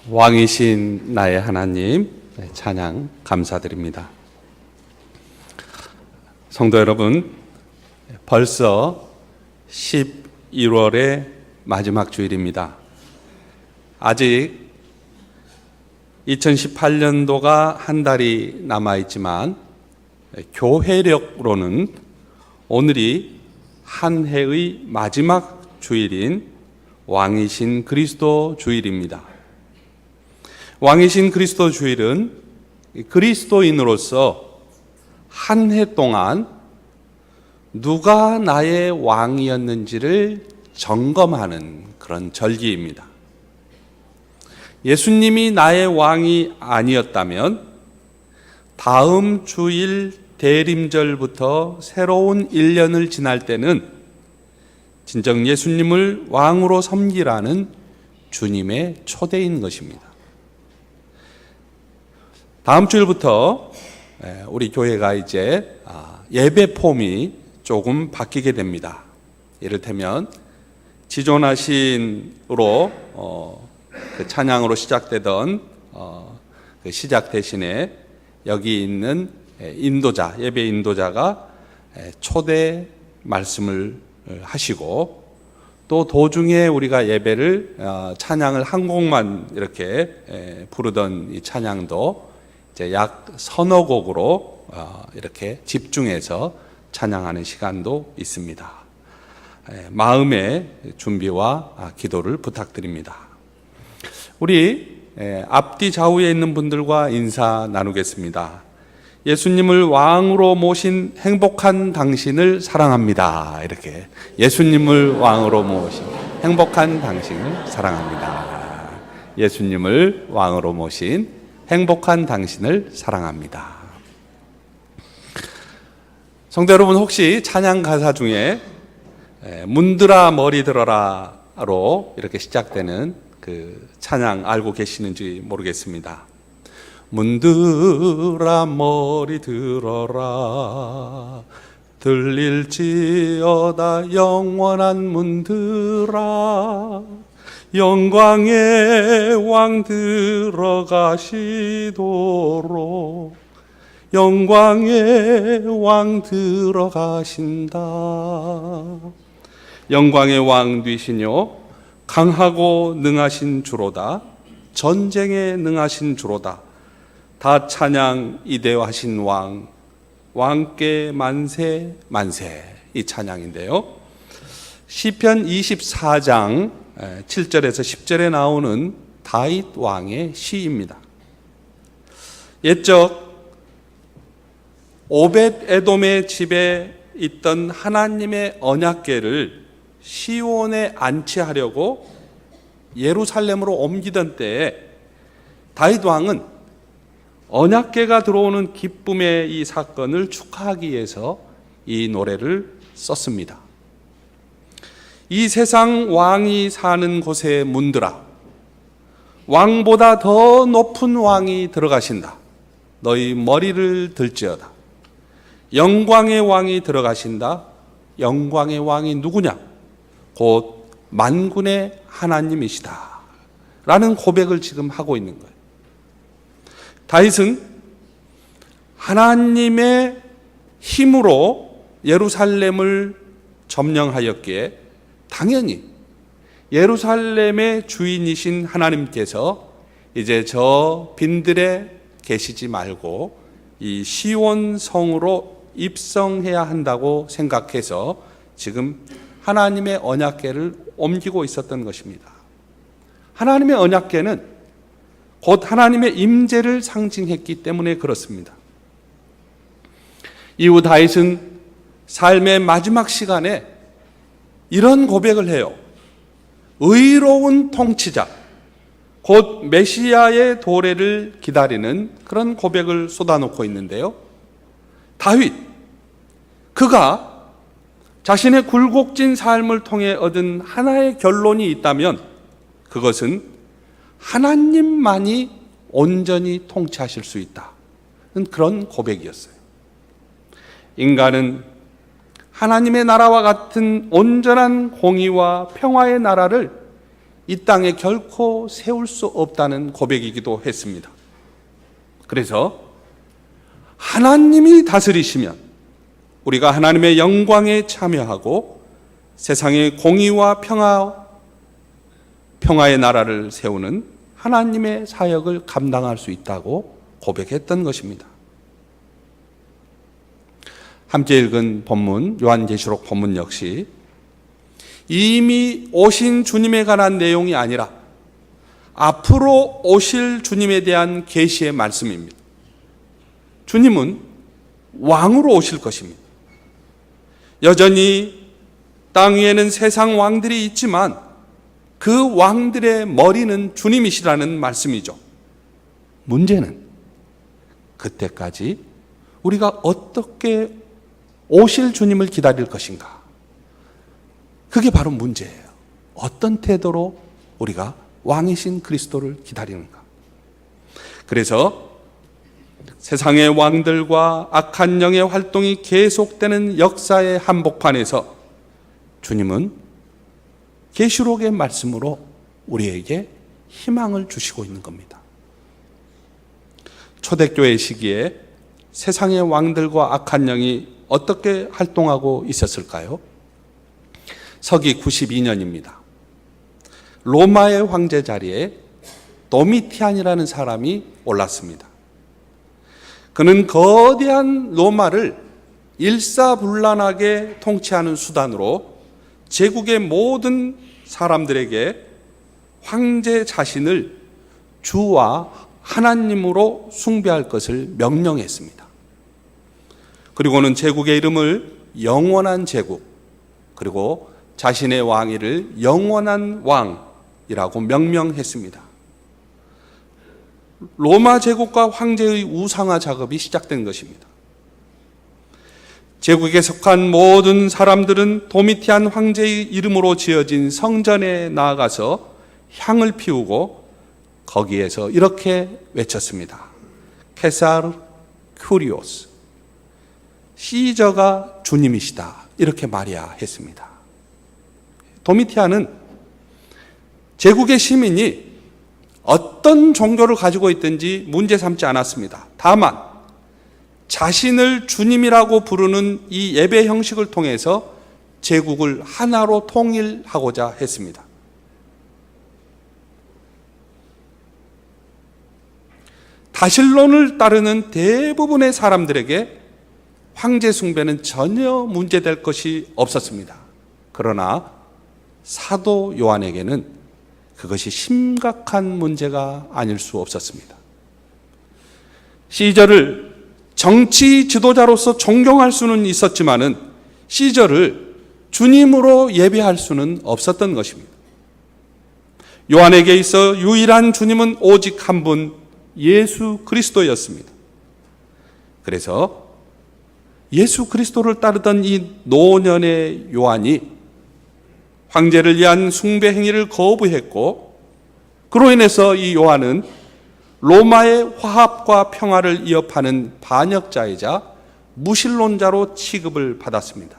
왕이신 나의 하나님, 찬양 감사드립니다. 성도 여러분, 벌써 11월의 마지막 주일입니다. 아직 2018년도가 한 달이 남아있지만 교회력으로는 오늘이 한 해의 마지막 주일인 왕이신 그리스도 주일입니다. 왕이신 그리스도 주일은 그리스도인으로서 한 해 동안 누가 나의 왕이었는지를 점검하는 그런 절기입니다. 예수님이 나의 왕이 아니었다면 다음 주일 대림절부터 새로운 1년을 지날 때는 진정 예수님을 왕으로 섬기라는 주님의 초대인 것입니다. 다음 주일부터 우리 교회가 이제 예배 폼이 조금 바뀌게 됩니다. 이를테면 지존하신으로 그 찬양으로 시작되던 그 시작 대신에 여기 있는 인도자, 예배 인도자가 초대 말씀을 하시고, 또 도중에 우리가 예배를 찬양을 한 곡만 이렇게 부르던 이 찬양도 이제 약 서너 곡으로 이렇게 집중해서 찬양하는 시간도 있습니다. 마음의 준비와 기도를 부탁드립니다. 우리 앞뒤 좌우에 있는 분들과 인사 나누겠습니다. 예수님을 왕으로 모신 행복한 당신을 사랑합니다. 이렇게 예수님을 왕으로 모신 행복한 당신을 사랑합니다. 예수님을 왕으로 모신 행복한 당신을 사랑합니다. 성도 여러분, 혹시 찬양 가사 중에 문드라 머리 들어라로 이렇게 시작되는 그 찬양 알고 계시는지 모르겠습니다. 문드라 머리 들어라, 들릴지어다 영원한 문드라, 영광의 왕 들어가시도록, 영광의 왕 들어가신다. 영광의 왕 되시뇨 강하고 능하신 주로다, 전쟁에 능하신 주로다, 다 찬양 이대하신 왕, 왕께 만세 만세. 이 찬양인데요, 시편 24장 7절에서 10절에 나오는 다윗 왕의 시입니다. 옛적 오벳 에돔의 집에 있던 하나님의 언약궤를 시온에 안치하려고 예루살렘으로 옮기던 때에 다윗 왕은 언약궤가 들어오는 기쁨의 이 사건을 축하하기 위해서 이 노래를 썼습니다. 이 세상 왕이 사는 곳에 문드라, 왕보다 더 높은 왕이 들어가신다. 너희 머리를 들지어다. 영광의 왕이 들어가신다. 영광의 왕이 누구냐? 곧 만군의 하나님이시다 라는 고백을 지금 하고 있는 거예요. 다윗은 하나님의 힘으로 예루살렘을 점령하였기에 당연히 예루살렘의 주인이신 하나님께서 이제 저 빈들에 계시지 말고 이 시온 성으로 입성해야 한다고 생각해서 지금 하나님의 언약궤를 옮기고 있었던 것입니다. 하나님의 언약궤는 곧 하나님의 임재를 상징했기 때문에 그렇습니다. 이후 다윗은 삶의 마지막 시간에 이런 고백을 해요. 의로운 통치자, 곧 메시아의 도래를 기다리는 그런 고백을 쏟아놓고 있는데요, 다윗, 그가 자신의 굴곡진 삶을 통해 얻은 하나의 결론이 있다면 그것은 하나님만이 온전히 통치하실 수 있다는 그런 고백이었어요. 인간은 하나님의 나라와 같은 온전한 공의와 평화의 나라를 이 땅에 결코 세울 수 없다는 고백이기도 했습니다. 그래서 하나님이 다스리시면 우리가 하나님의 영광에 참여하고 세상의 공의와 평화의 나라를 세우는 하나님의 사역을 감당할 수 있다고 고백했던 것입니다. 함께 읽은 본문, 요한계시록 본문 역시 이미 오신 주님에 관한 내용이 아니라 앞으로 오실 주님에 대한 계시의 말씀입니다. 주님은 왕으로 오실 것입니다. 여전히 땅 위에는 세상 왕들이 있지만 그 왕들의 머리는 주님이시라는 말씀이죠. 문제는 그때까지 우리가 어떻게 오실 주님을 기다릴 것인가? 그게 바로 문제예요. 어떤 태도로 우리가 왕이신 그리스도를 기다리는가? 그래서 세상의 왕들과 악한 영의 활동이 계속되는 역사의 한복판에서 주님은 계시록의 말씀으로 우리에게 희망을 주시고 있는 겁니다. 초대교회 시기에 세상의 왕들과 악한 영이 어떻게 활동하고 있었을까요? 서기 92년입니다. 로마의 황제 자리에 도미티안이라는 사람이 올랐습니다. 그는 거대한 로마를 일사불란하게 통치하는 수단으로 제국의 모든 사람들에게 황제 자신을 주와 하나님으로 숭배할 것을 명령했습니다. 그리고는 제국의 이름을 영원한 제국, 그리고 자신의 왕위를 영원한 왕이라고 명명했습니다. 로마 제국과 황제의 우상화 작업이 시작된 것입니다. 제국에 속한 모든 사람들은 도미티안 황제의 이름으로 지어진 성전에 나아가서 향을 피우고 거기에서 이렇게 외쳤습니다. 케사르 쿠리오스, 시저가 주님이시다, 이렇게 말해야 했습니다. 도미티안은 제국의 시민이 어떤 종교를 가지고 있든지 문제 삼지 않았습니다. 다만 자신을 주님이라고 부르는 이 예배 형식을 통해서 제국을 하나로 통일하고자 했습니다. 다실론을 따르는 대부분의 사람들에게 황제 숭배는 전혀 문제될 것이 없었습니다. 그러나 사도 요한에게는 그것이 심각한 문제가 아닐 수 없었습니다. 시저를 정치 지도자로서 존경할 수는 있었지만은 시저를 주님으로 예배할 수는 없었던 것입니다. 요한에게 있어 유일한 주님은 오직 한 분, 예수 그리스도였습니다. 그래서 예수 그리스도를 따르던 이 노년의 요한이 황제를 위한 숭배 행위를 거부했고, 그로 인해서 이 요한은 로마의 화합과 평화를 위협하는 반역자이자 무신론자로 취급을 받았습니다.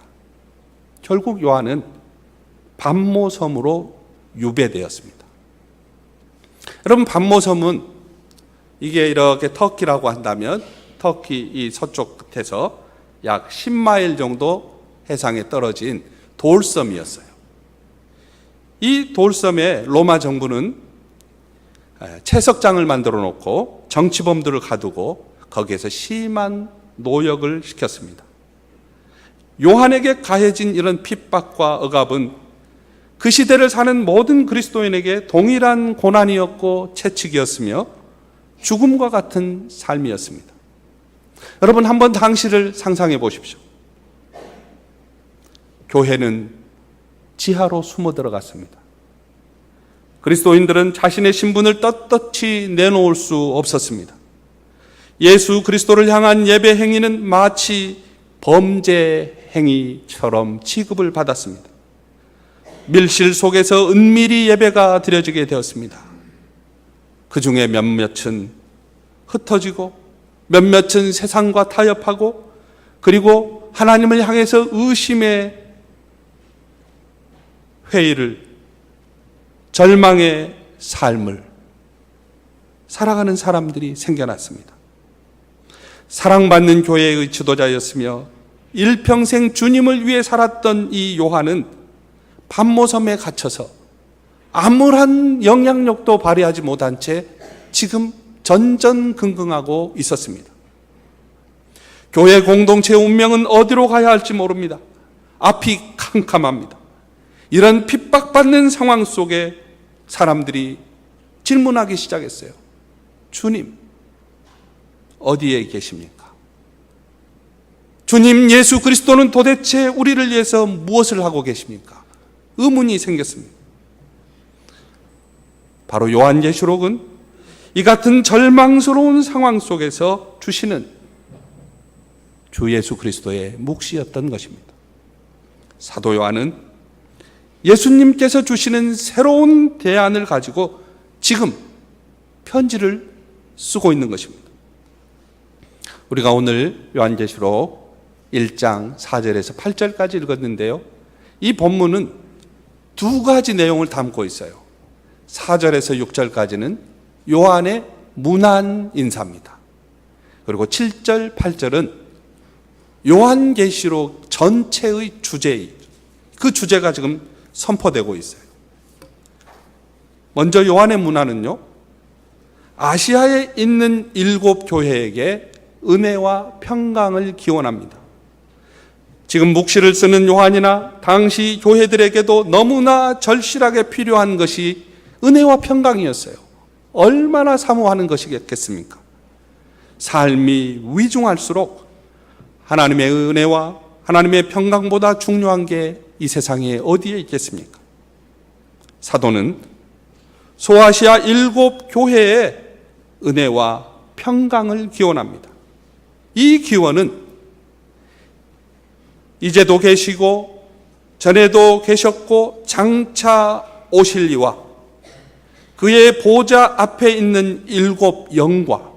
결국 요한은 반모섬으로 유배되었습니다. 여러분, 반모섬은 이게 이렇게 터키라고 한다면 터키 이 서쪽 끝에서 약 10마일 정도 해상에 떨어진 돌섬이었어요. 이 돌섬에 로마 정부는 채석장을 만들어 놓고 정치범들을 가두고 거기에서 심한 노역을 시켰습니다. 요한에게 가해진 이런 핍박과 억압은 그 시대를 사는 모든 그리스도인에게 동일한 고난이었고 채찍이었으며 죽음과 같은 삶이었습니다. 여러분, 한번 당시를 상상해 보십시오. 교회는 지하로 숨어 들어갔습니다. 그리스도인들은 자신의 신분을 떳떳이 내놓을 수 없었습니다. 예수 그리스도를 향한 예배 행위는 마치 범죄 행위처럼 취급을 받았습니다. 밀실 속에서 은밀히 예배가 드려지게 되었습니다. 그 중에 몇몇은 흩어지고 몇몇은 세상과 타협하고, 그리고 하나님을 향해서 의심의 회의를 절망의 삶을 살아가는 사람들이 생겨났습니다. 사랑받는 교회의 지도자였으며 일평생 주님을 위해 살았던 이 요한은 반모섬에 갇혀서 아무런 영향력도 발휘하지 못한 채 지금 전전긍긍하고 있었습니다. 교회 공동체의 운명은 어디로 가야 할지 모릅니다. 앞이 캄캄합니다. 이런 핍박받는 상황 속에 사람들이 질문하기 시작했어요. 주님, 어디에 계십니까? 주님, 예수 그리스도는 도대체 우리를 위해서 무엇을 하고 계십니까? 의문이 생겼습니다. 바로 요한계시록은 이 같은 절망스러운 상황 속에서 주시는 주 예수 그리스도의 묵시였던 것입니다. 사도 요한은 예수님께서 주시는 새로운 대안을 가지고 지금 편지를 쓰고 있는 것입니다. 우리가 오늘 요한계시록 1장 4절에서 8절까지 읽었는데요. 이 본문은 두 가지 내용을 담고 있어요. 4절에서 6절까지는 요한의 문안 인사입니다. 그리고 7절, 8절은 요한계시록 전체의 그 주제가 지금 선포되고 있어요. 먼저 요한의 문안은요, 아시아에 있는 7 교회에게 은혜와 평강을 기원합니다. 지금 묵시를 쓰는 요한이나 당시 교회들에게도 너무나 절실하게 필요한 것이 은혜와 평강이었어요. 얼마나 사모하는 것이겠습니까? 삶이 위중할수록 하나님의 은혜와 하나님의 평강보다 중요한 게 이 세상에 어디에 있겠습니까? 사도는 소아시아 7 교회에 은혜와 평강을 기원합니다. 이 기원은 이제도 계시고 전에도 계셨고 장차 오실 이와 그의 보좌 앞에 있는 7 영과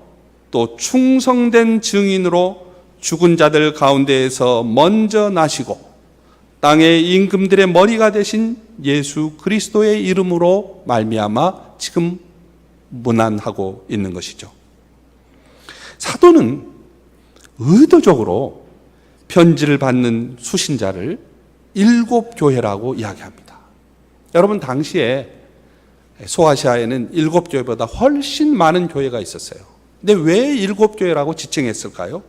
또 충성된 증인으로 죽은 자들 가운데에서 먼저 나시고 땅의 임금들의 머리가 되신 예수 그리스도의 이름으로 말미암아 지금 문안하고 있는 것이죠. 사도는 의도적으로 편지를 받는 수신자를 7 교회라고 이야기합니다. 여러분, 당시에 소아시아에는 7 교회보다 훨씬 많은 교회가 있었어요. 근데 왜 7 교회라고 지칭했을까요?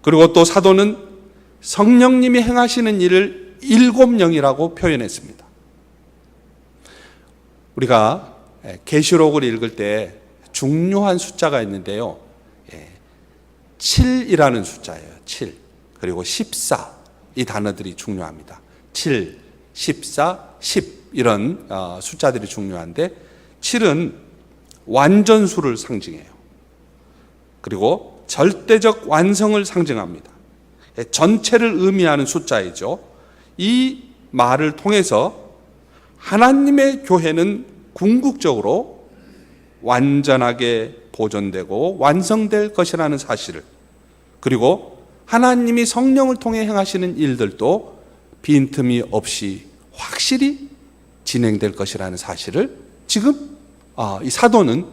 그리고 또 사도는 성령님이 행하시는 일을 7 영이라고 표현했습니다. 우리가 계시록을 읽을 때 중요한 숫자가 있는데요. 7이라는 숫자예요. 7. 그리고 14. 이 단어들이 중요합니다. 7, 14, 10 이런 숫자들이 중요한데 7은 완전수를 상징해요. 그리고 절대적 완성을 상징합니다. 전체를 의미하는 숫자이죠. 이 말을 통해서 하나님의 교회는 궁극적으로 완전하게 보존되고 완성될 것이라는 사실을, 그리고 하나님이 성령을 통해 행하시는 일들도 빈틈이 없이 확실히 진행될 것이라는 사실을 지금 이 사도는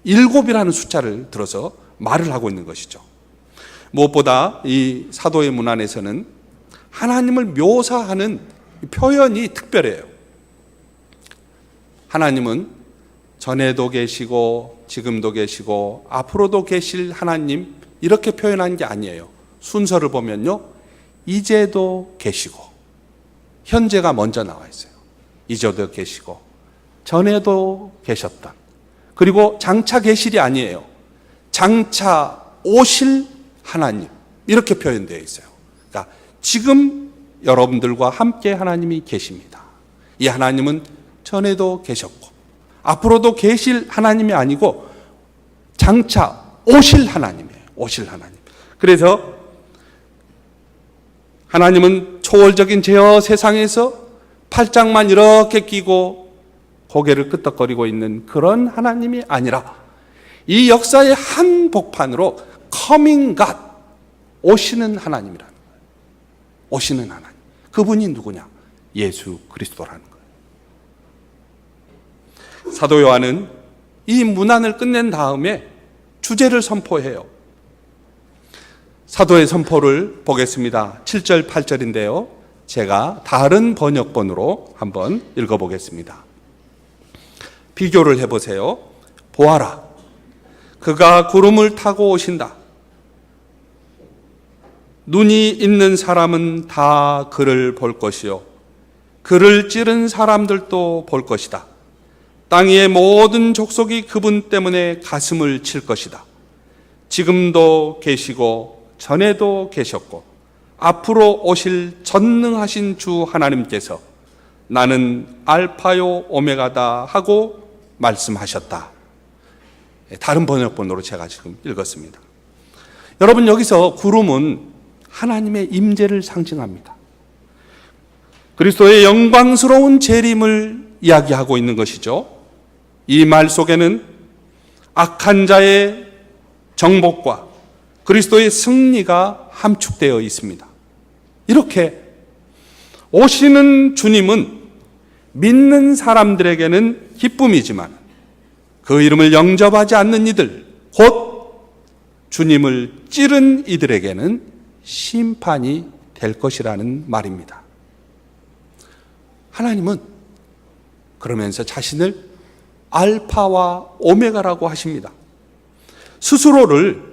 7이라는 숫자를 들어서 말을 하고 있는 것이죠. 무엇보다 이 사도의 문안에서는 하나님을 묘사하는 표현이 특별해요. 하나님은 전에도 계시고 지금도 계시고 앞으로도 계실 하나님, 이렇게 표현한 게 아니에요. 순서를 보면요, 이제도 계시고, 현재가 먼저 나와 있어요. 이제도 계시고 전에도 계셨던, 그리고 장차 계실이 아니에요. 장차 오실 하나님, 이렇게 표현되어 있어요. 그러니까 지금 여러분들과 함께 하나님이 계십니다. 이 하나님은 전에도 계셨고 앞으로도 계실 하나님이 아니고 장차 오실 하나님이에요. 오실 하나님. 그래서 하나님은 초월적인 제어 세상에서 팔짱만 이렇게 끼고 고개를 끄덕거리고 있는 그런 하나님이 아니라 이 역사의 한 복판으로 coming God, 오시는 하나님이라는 거예요. 오시는 하나님. 그분이 누구냐? 예수 그리스도라는 거예요. 사도 요한은 이 문안을 끝낸 다음에 주제를 선포해요. 사도의 선포를 보겠습니다. 7절, 8절인데요. 제가 다른 번역본으로 한번 읽어보겠습니다. 비교를 해보세요. 보아라, 그가 구름을 타고 오신다. 눈이 있는 사람은 다 그를 볼 것이요, 그를 찌른 사람들도 볼 것이다. 땅 위의 모든 족속이 그분 때문에 가슴을 칠 것이다. 지금도 계시고 전에도 계셨고 앞으로 오실 전능하신 주 하나님께서 나는 알파요 오메가다 하고 말씀하셨다. 다른 번역본으로 제가 지금 읽었습니다. 여러분, 여기서 구름은 하나님의 임재를 상징합니다. 그리스도의 영광스러운 재림을 이야기하고 있는 것이죠. 이 말 속에는 악한 자의 정복과 그리스도의 승리가 함축되어 있습니다. 이렇게 오시는 주님은 믿는 사람들에게는 기쁨이지만 그 이름을 영접하지 않는 이들, 곧 주님을 찌른 이들에게는 심판이 될 것이라는 말입니다. 하나님은 그러면서 자신을 알파와 오메가라고 하십니다. 스스로를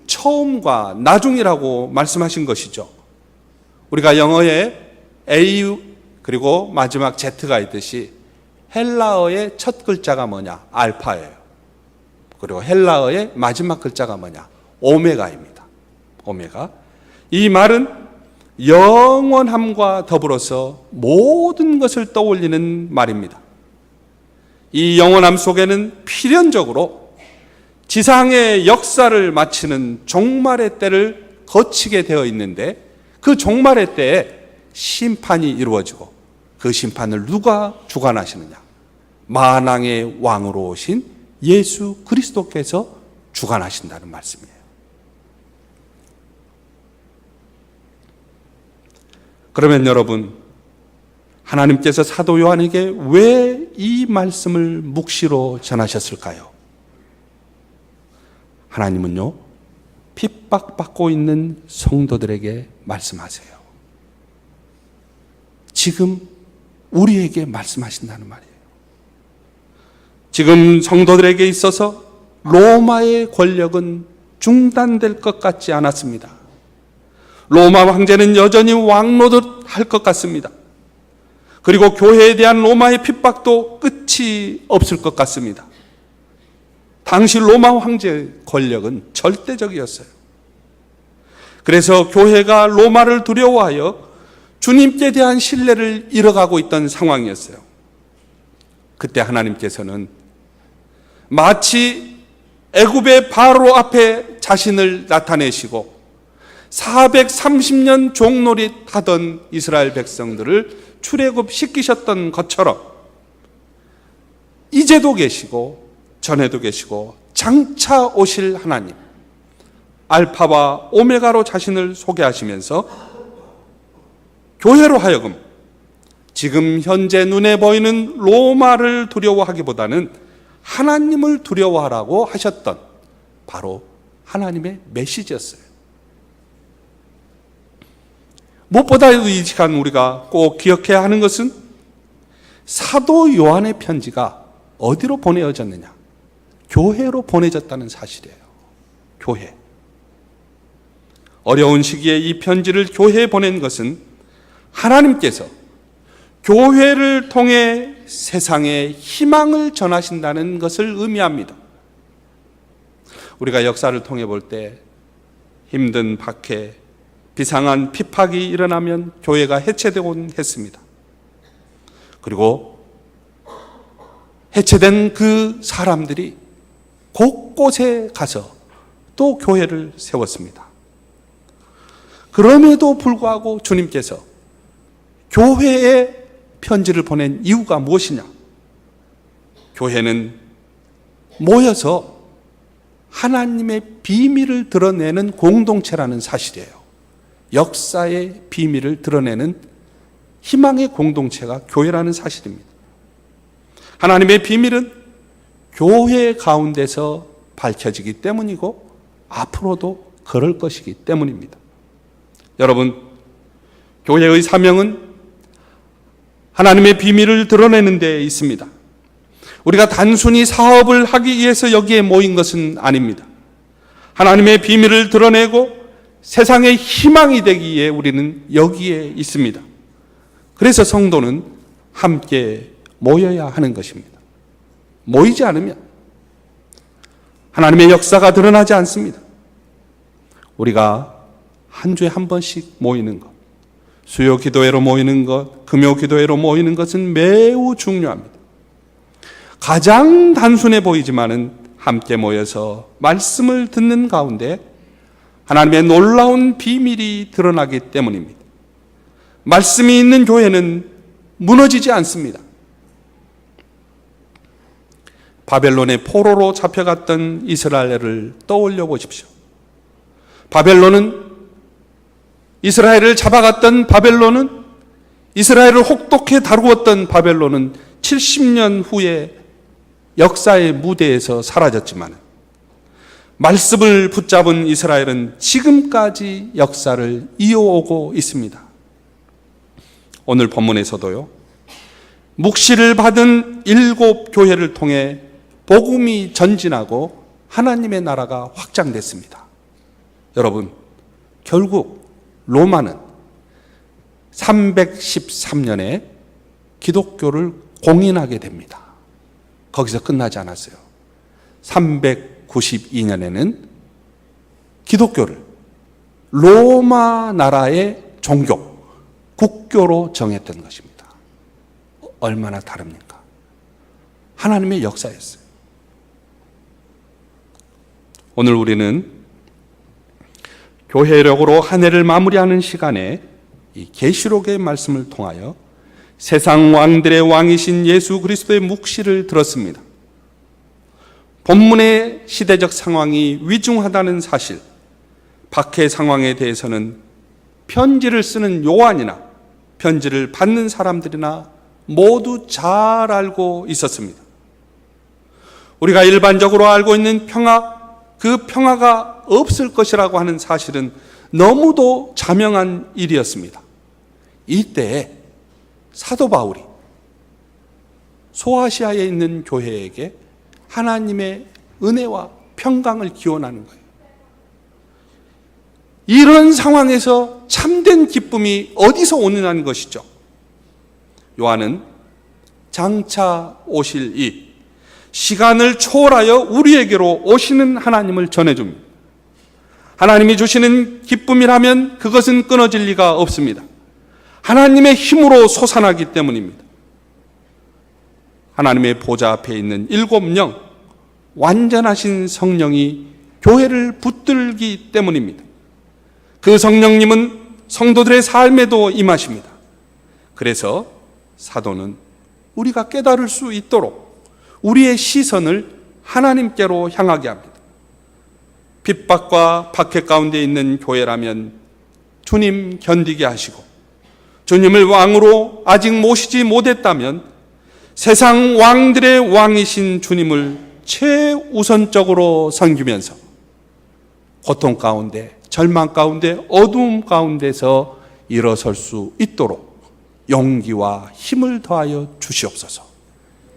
처음과 나중이라고 말씀하신 것이죠. 우리가 영어에 A 그리고 마지막 Z가 있듯이 헬라어의 첫 글자가 뭐냐? 알파예요. 그리고 헬라어의 마지막 글자가 뭐냐? 오메가입니다. 오메가. 이 말은 영원함과 더불어서 모든 것을 떠올리는 말입니다. 이 영원함 속에는 필연적으로 지상의 역사를 마치는 종말의 때를 거치게 되어 있는데, 그 종말의 때에 심판이 이루어지고 그 심판을 누가 주관하시느냐? 만왕의 왕으로 오신 예수 그리스도께서 주관하신다는 말씀이에요. 그러면 여러분, 하나님께서 사도 요한에게 왜 이 말씀을 묵시로 전하셨을까요? 하나님은요, 핍박받고 있는 성도들에게 말씀하세요. 지금 우리에게 말씀하신다는 말이에요. 지금 성도들에게 있어서 로마의 권력은 중단될 것 같지 않았습니다. 로마 황제는 여전히 왕노릇 할 것 같습니다. 그리고 교회에 대한 로마의 핍박도 끝이 없을 것 같습니다. 당시 로마 황제의 권력은 절대적이었어요. 그래서 교회가 로마를 두려워하여 주님께 대한 신뢰를 잃어가고 있던 상황이었어요. 그때 하나님께서는 마치 애굽의 바로 앞에 자신을 나타내시고 430년 종노릇 하던 이스라엘 백성들을 출애굽시키셨던 것처럼 이제도 계시고 전에도 계시고 장차 오실 하나님, 알파와 오메가로 자신을 소개하시면서 교회로 하여금 지금 현재 눈에 보이는 로마를 두려워하기보다는 하나님을 두려워하라고 하셨던 바로 하나님의 메시지였어요. 무엇보다도 이 시간 우리가 꼭 기억해야 하는 것은 사도 요한의 편지가 어디로 보내어졌느냐? 교회로 보내졌다는 사실이에요. 교회. 어려운 시기에 이 편지를 교회에 보낸 것은 하나님께서 교회를 통해 세상에 희망을 전하신다는 것을 의미합니다. 우리가 역사를 통해 볼 때 힘든 박해, 비상한 핍박이 일어나면 교회가 해체되곤 했습니다. 그리고 해체된 그 사람들이 곳곳에 가서 또 교회를 세웠습니다. 그럼에도 불구하고 주님께서 교회에 편지를 보낸 이유가 무엇이냐? 교회는 모여서 하나님의 비밀을 드러내는 공동체라는 사실이에요. 역사의 비밀을 드러내는 희망의 공동체가 교회라는 사실입니다. 하나님의 비밀은 교회 가운데서 밝혀지기 때문이고 앞으로도 그럴 것이기 때문입니다. 여러분, 교회의 사명은 하나님의 비밀을 드러내는 데 있습니다. 우리가 단순히 사업을 하기 위해서 여기에 모인 것은 아닙니다. 하나님의 비밀을 드러내고 세상의 희망이 되기 위해 우리는 여기에 있습니다. 그래서 성도는 함께 모여야 하는 것입니다. 모이지 않으면 하나님의 역사가 드러나지 않습니다. 우리가 한 주에 한 번씩 모이는 것, 수요 기도회로 모이는 것, 금요 기도회로 모이는 것은 매우 중요합니다. 가장 단순해 보이지만은 함께 모여서 말씀을 듣는 가운데 하나님의 놀라운 비밀이 드러나기 때문입니다. 말씀이 있는 교회는 무너지지 않습니다. 바벨론의 포로로 잡혀갔던 이스라엘을 떠올려 보십시오. 이스라엘을 잡아갔던 바벨론은, 이스라엘을 혹독히 다루었던 바벨론은 70년 후에 역사의 무대에서 사라졌지만 말씀을 붙잡은 이스라엘은 지금까지 역사를 이어오고 있습니다. 오늘 본문에서도요, 묵시를 받은 7 교회를 통해 복음이 전진하고 하나님의 나라가 확장됐습니다. 여러분, 결국 로마는 313년에 기독교를 공인하게 됩니다. 거기서 끝나지 않았어요. 392년에는 기독교를 로마 나라의 종교, 국교로 정했던 것입니다. 얼마나 다릅니까? 하나님의 역사였어요. 오늘 우리는 교회력으로 한 해를 마무리하는 시간에 이 계시록의 말씀을 통하여 세상 왕들의 왕이신 예수 그리스도의 묵시를 들었습니다. 본문의 시대적 상황이 위중하다는 사실, 박해 상황에 대해서는 편지를 쓰는 요한이나 편지를 받는 사람들이나 모두 잘 알고 있었습니다. 우리가 일반적으로 알고 있는 평화, 그 평화가 없을 것이라고 하는 사실은 너무도 자명한 일이었습니다. 이때에 사도 바울이 소아시아에 있는 교회에게 하나님의 은혜와 평강을 기원하는 거예요. 이런 상황에서 참된 기쁨이 어디서 오느냐는 것이죠. 요한은 장차 오실 이 시간을 초월하여 우리에게로 오시는 하나님을 전해줍니다. 하나님이 주시는 기쁨이라면 그것은 끊어질 리가 없습니다. 하나님의 힘으로 솟아나기 때문입니다. 하나님의 보좌 앞에 있는 7명, 완전하신 성령이 교회를 붙들기 때문입니다. 그 성령님은 성도들의 삶에도 임하십니다. 그래서 사도는 우리가 깨달을 수 있도록 우리의 시선을 하나님께로 향하게 합니다. 핍박과 박해 가운데 있는 교회라면 주님 견디게 하시고, 주님을 왕으로 아직 모시지 못했다면 세상 왕들의 왕이신 주님을 최우선적으로 섬기면서 고통 가운데, 절망 가운데, 어두움 가운데서 일어설 수 있도록 용기와 힘을 더하여 주시옵소서.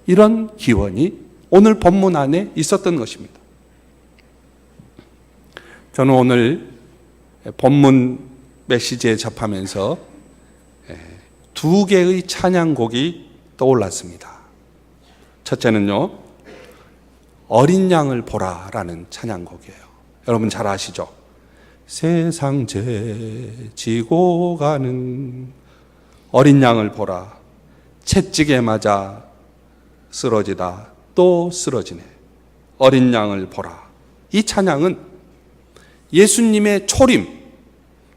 이런 기원이 오늘 본문 안에 있었던 것입니다. 저는 오늘 본문 메시지에 접하면서 2개의 찬양곡이 떠올랐습니다. 첫째는요, 어린 양을 보라라는 찬양곡이에요. 여러분 잘 아시죠? 세상 죄지고 가는 어린 양을 보라. 채찍에 맞아 쓰러지다 또 쓰러지네. 어린 양을 보라. 이 찬양은 예수님의 초림,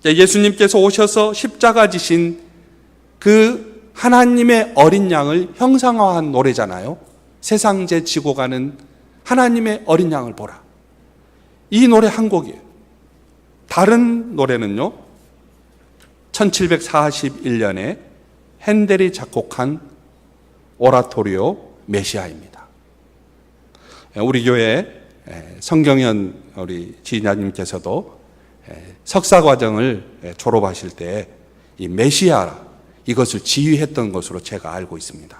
예수님께서 오셔서 십자가 지신 그 하나님의 어린 양을 형상화한 노래잖아요. 세상 죄 지고 가는 하나님의 어린 양을 보라. 이 노래 한 곡이에요. 다른 노래는요, 1741년에 핸델이 작곡한 오라토리오 메시아입니다. 우리 교회 성경현 우리 지휘자님께서도 석사 과정을 졸업하실 때 이 메시아 이것을 지휘했던 것으로 제가 알고 있습니다.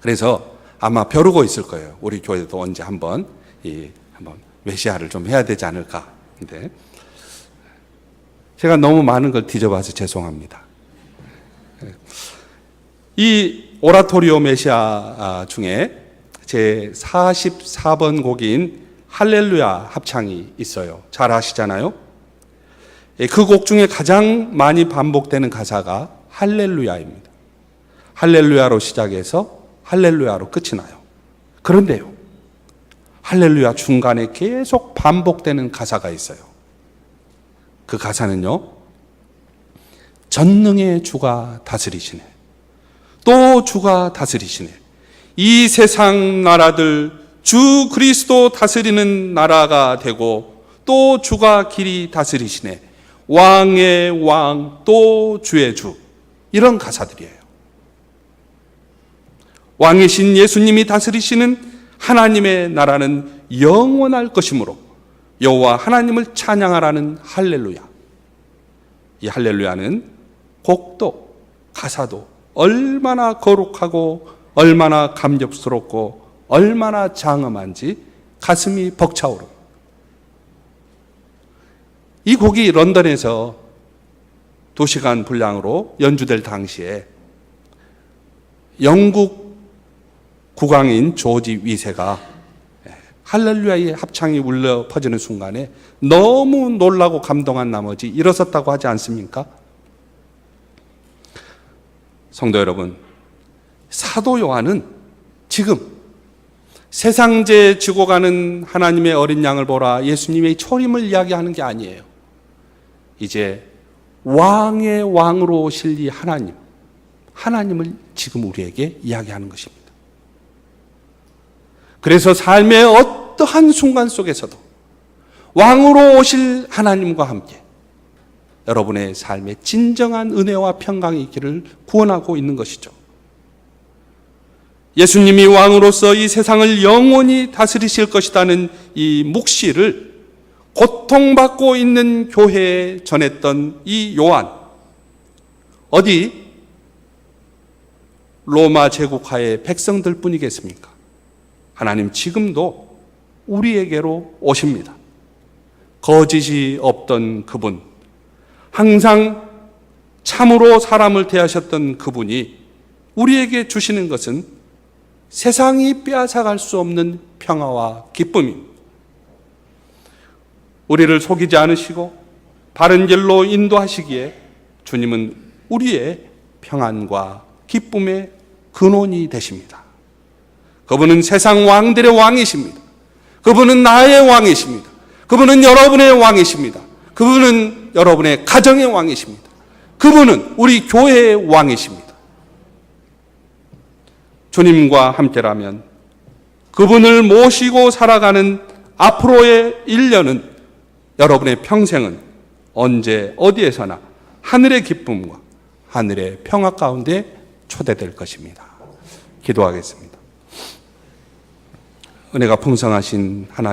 그래서 아마 벼르고 있을 거예요. 우리 교회도 언제 한번 메시아를 좀 해야 되지 않을까. 근데 제가 너무 많은 걸 뒤져봐서 죄송합니다. 이 오라토리오 메시아 중에 제 44번 곡인 할렐루야 합창이 있어요. 잘 아시잖아요. 그 곡 중에 가장 많이 반복되는 가사가 할렐루야입니다. 할렐루야로 시작해서 할렐루야로 끝이 나요. 그런데요, 할렐루야 중간에 계속 반복되는 가사가 있어요. 그 가사는요, 전능의 주가 다스리시네, 또 주가 다스리시네, 이 세상 나라들 주 그리스도 다스리는 나라가 되고 또 주가 길이 다스리시네, 왕의 왕 또 주의 주, 이런 가사들이에요. 왕이신 예수님이 다스리시는 하나님의 나라는 영원할 것이므로 여호와 하나님을 찬양하라는 할렐루야. 이 할렐루야는 곡도 가사도 얼마나 거룩하고 얼마나 감격스럽고 얼마나 장엄한지 가슴이 벅차오릅니다. 이 곡이 런던에서 2시간 분량으로 연주될 당시에 영국 국왕인 조지 위세가 할렐루야의 합창이 울려 퍼지는 순간에 너무 놀라고 감동한 나머지 일어섰다고 하지 않습니까? 성도 여러분, 사도 요한은 지금 세상죄 지고 가는 하나님의 어린 양을 보라, 예수님의 초림을 이야기하는 게 아니에요. 이제 왕의 왕으로 오실 이 하나님을 지금 우리에게 이야기하는 것입니다. 그래서 삶의 어떠한 순간 속에서도 왕으로 오실 하나님과 함께 여러분의 삶에 진정한 은혜와 평강이 있기를 구원하고 있는 것이죠. 예수님이 왕으로서 이 세상을 영원히 다스리실 것이라는 이 묵시를 고통받고 있는 교회에 전했던 이 요한, 어디 로마 제국하의 백성들 뿐이겠습니까? 하나님 지금도 우리에게로 오십니다. 거짓이 없던 그분, 항상 참으로 사람을 대하셨던 그분이 우리에게 주시는 것은 세상이 빼앗아갈 수 없는 평화와 기쁨입니다. 우리를 속이지 않으시고 바른 길로 인도하시기에 주님은 우리의 평안과 기쁨의 근원이 되십니다. 그분은 세상 왕들의 왕이십니다. 그분은 나의 왕이십니다. 그분은 여러분의 왕이십니다. 그분은 여러분의 가정의 왕이십니다. 그분은 우리 교회의 왕이십니다. 주님과 함께라면 그분을 모시고 살아가는 앞으로의 1년은, 여러분의 평생은 언제 어디에서나 하늘의 기쁨과 하늘의 평화 가운데 초대될 것입니다. 기도하겠습니다. 은혜가 풍성하신 하나님,